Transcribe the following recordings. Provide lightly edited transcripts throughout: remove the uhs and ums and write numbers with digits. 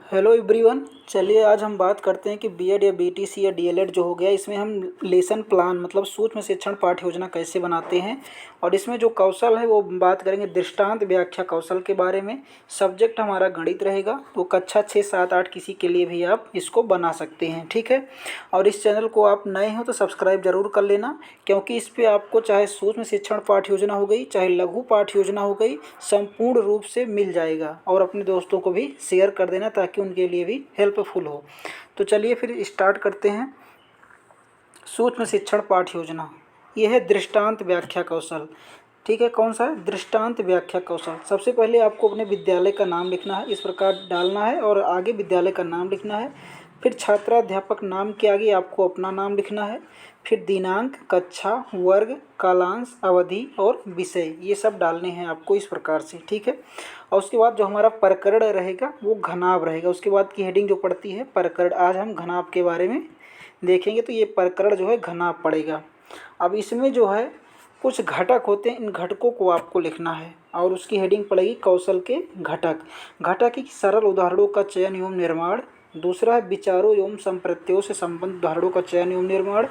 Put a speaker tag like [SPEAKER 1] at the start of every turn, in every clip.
[SPEAKER 1] Hello everyone. चलिए आज हम बात करते हैं कि बीएड या बीटीसी या डीएलएड जो हो गया इसमें हम लेसन प्लान मतलब सूक्ष्म शिक्षण पाठ्य योजना कैसे बनाते हैं। और इसमें जो कौशल है वो बात करेंगे दृष्टांत व्याख्या कौशल के बारे में। सब्जेक्ट हमारा गणित रहेगा, तो कक्षा 6, 7, 8 किसी के लिए भी आप इसको बना सकते हैं, ठीक है। और इस चैनल को आप नए हो तो सब्सक्राइब जरूर कर लेना, क्योंकि इस पर आपको चाहे सूक्ष्म शिक्षण पाठ्य योजना हो गई चाहे लघु पाठ्य योजना हो गई संपूर्ण रूप से मिल जाएगा। और अपने दोस्तों को भी शेयर कर देना ताकि उनके लिए भी हेल्पफुल हो। तो चलिए फिर स्टार्ट करते हैं। सूक्ष्म शिक्षण पाठ्य योजना यह है दृष्टांत व्याख्या कौशल, ठीक है। कौन सा है? दृष्टांत व्याख्या कौशल। सबसे पहले आपको अपने विद्यालय का नाम लिखना है, इस प्रकार डालना है और आगे विद्यालय का नाम लिखना है। फिर छात्राध्यापक नाम के आगे आपको अपना नाम लिखना है। फिर दिनांक, कक्षा, वर्ग, कालांश, अवधि और विषय ये सब डालने हैं आपको इस प्रकार से, ठीक है। और उसके बाद जो हमारा प्रकरण रहेगा वो घनाभ रहेगा। उसके बाद की हेडिंग जो पड़ती है प्रकरण। आज हम घनाभ के बारे में देखेंगे, तो ये प्रकरण जो है घनाभ पड़ेगा। अब इसमें जो है कुछ घटक होते हैं, इन घटकों को आपको लिखना है और उसकी हेडिंग पड़ेगी कौशल के घटक। घटक की सरल उदाहरणों का चयन एवं निर्माण। दूसरा है विचारों एवं संप्रत्यों से संबंधित उदाहरणों का चयन एवं निर्माण।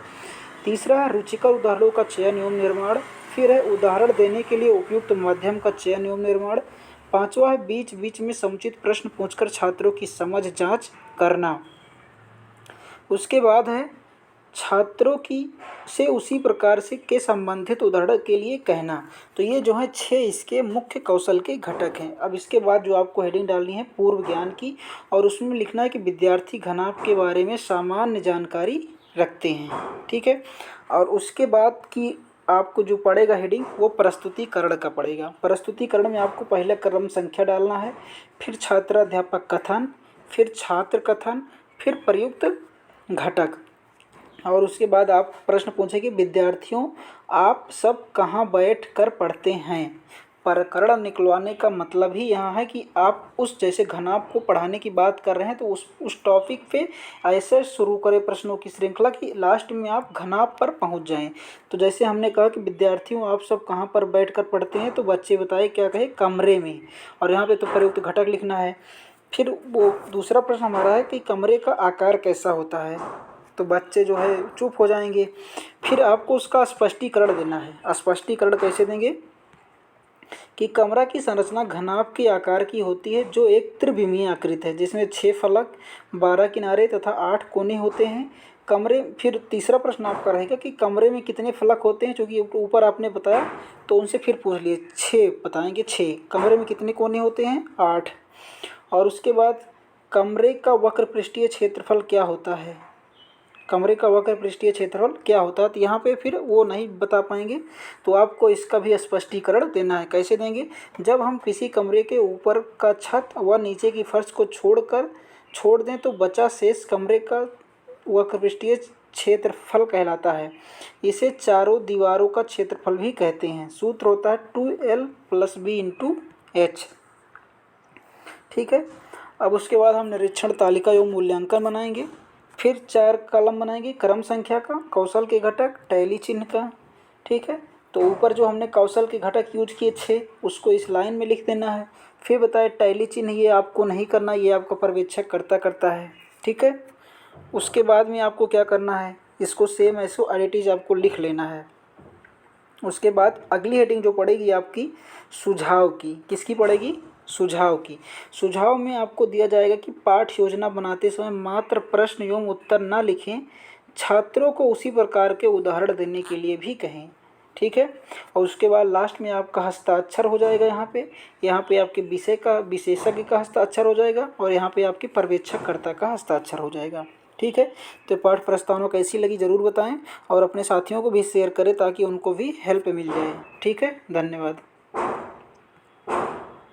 [SPEAKER 1] तीसरा है रुचिकर उदाहरणों का चयन एवं निर्माण। फिर है उदाहरण देने के लिए उपयुक्त माध्यम का चयन एवं निर्माण। पांचवा है बीच बीच में समुचित प्रश्न पूछकर छात्रों की समझ जांच करना। उसके बाद है छात्रों की से उसी प्रकार से के संबंधित उदाहरण के लिए कहना। तो ये जो है 6 इसके मुख्य कौशल के घटक हैं। अब इसके बाद जो आपको हेडिंग डालनी है पूर्व ज्ञान की, और उसमें लिखना है कि विद्यार्थी घनाभ के बारे में सामान्य जानकारी रखते हैं, ठीक है। और उसके बाद की आपको जो पड़ेगा हेडिंग वो प्रस्तुतिकरण का पड़ेगा। प्रस्तुतिकरण में आपको पहले क्रम संख्या डालना है, फिर छात्राध्यापक कथन, फिर छात्र कथन, फिर प्रयुक्त घटक। और उसके बाद आप प्रश्न पूछेंगे विद्यार्थियों आप सब कहाँ बैठ कर पढ़ते हैं। प्रकरण निकलवाने का मतलब ही यहाँ है कि आप उस जैसे घनाभ को पढ़ाने की बात कर रहे हैं तो उस टॉपिक पे ऐसे शुरू करें प्रश्नों की श्रृंखला कि लास्ट में आप घनाभ पर पहुँच जाएं। तो जैसे हमने कहा कि विद्यार्थियों आप सब कहाँ पर बैठ कर पढ़ते हैं, तो बच्चे बताए क्या कहे कमरे में, और यहाँ पे तो प्रयुक्त घटक लिखना है। फिर वो दूसरा प्रश्न हमारा है कि कमरे का आकार कैसा होता है, तो बच्चे जो है चुप हो जाएंगे। फिर आपको उसका स्पष्टीकरण देना है। स्पष्टीकरण कैसे देंगे कि कमरा की संरचना घनाभ के आकार की होती है जो एक त्रिविमीय आकृति है जिसमें 6 फलक, 12 किनारे तथा 8 कोने होते हैं। कमरे फिर तीसरा प्रश्न आपका रहेगा कि कमरे में कितने फलक होते हैं, क्योंकि ऊपर आपने बताया तो उनसे फिर पूछ लिए 6 बताएंगे। 6 कमरे में कितने कोने होते हैं 8। और उसके बाद कमरे का वक्र पृष्ठीय क्षेत्रफल क्या होता है, कमरे का वक्र पृष्ठीय क्षेत्रफल क्या होता है, तो यहाँ पे फिर वो नहीं बता पाएंगे, तो आपको इसका भी स्पष्टीकरण देना है। कैसे देंगे? जब हम किसी कमरे के ऊपर का छत व नीचे की फर्श को छोड़ दें तो बचा शेष कमरे का वक्र पृष्ठीय क्षेत्रफल कहलाता है। इसे चारों दीवारों का क्षेत्रफल भी कहते हैं। सूत्र होता है 2L + B/H, ठीक है। अब उसके बाद हम निरीक्षण तालिका एवं मूल्यांकन बनाएंगे। फिर 4 कॉलम बनाएंगे, क्रम संख्या का, कौशल के घटक, टैली चिन्ह का, ठीक है। तो ऊपर जो हमने कौशल के घटक यूज किए 6 उसको इस लाइन में लिख देना है। फिर बताए टैली चिन्ह ये आपको नहीं करना, ये आपका पर्यवेक्षक करता है, ठीक है। उसके बाद में आपको क्या करना है, इसको सेम ऐसो एडिट आपको लिख लेना है। उसके बाद अगली हेडिंग जो पड़ेगी आपकी सुझाव की, किसकी पड़ेगी? सुझाव की। सुझाव में आपको दिया जाएगा कि पाठ्य योजना बनाते समय मात्र प्रश्न एवं उत्तर न लिखें, छात्रों को उसी प्रकार के उदाहरण देने के लिए भी कहें, ठीक है। और उसके बाद लास्ट में आपका हस्ताक्षर हो जाएगा। यहाँ पे आपके विषय का विशेषज्ञ का हस्ताक्षर हो जाएगा और यहाँ पे आपके पर्यवेक्षककर्ता का हस्ताक्षर हो जाएगा, ठीक है। तो पाठ प्रस्तावना कैसी लगी ज़रूर बताएं और अपने साथियों को भी शेयर करें ताकि उनको भी हेल्प मिल जाए, ठीक है। धन्यवाद।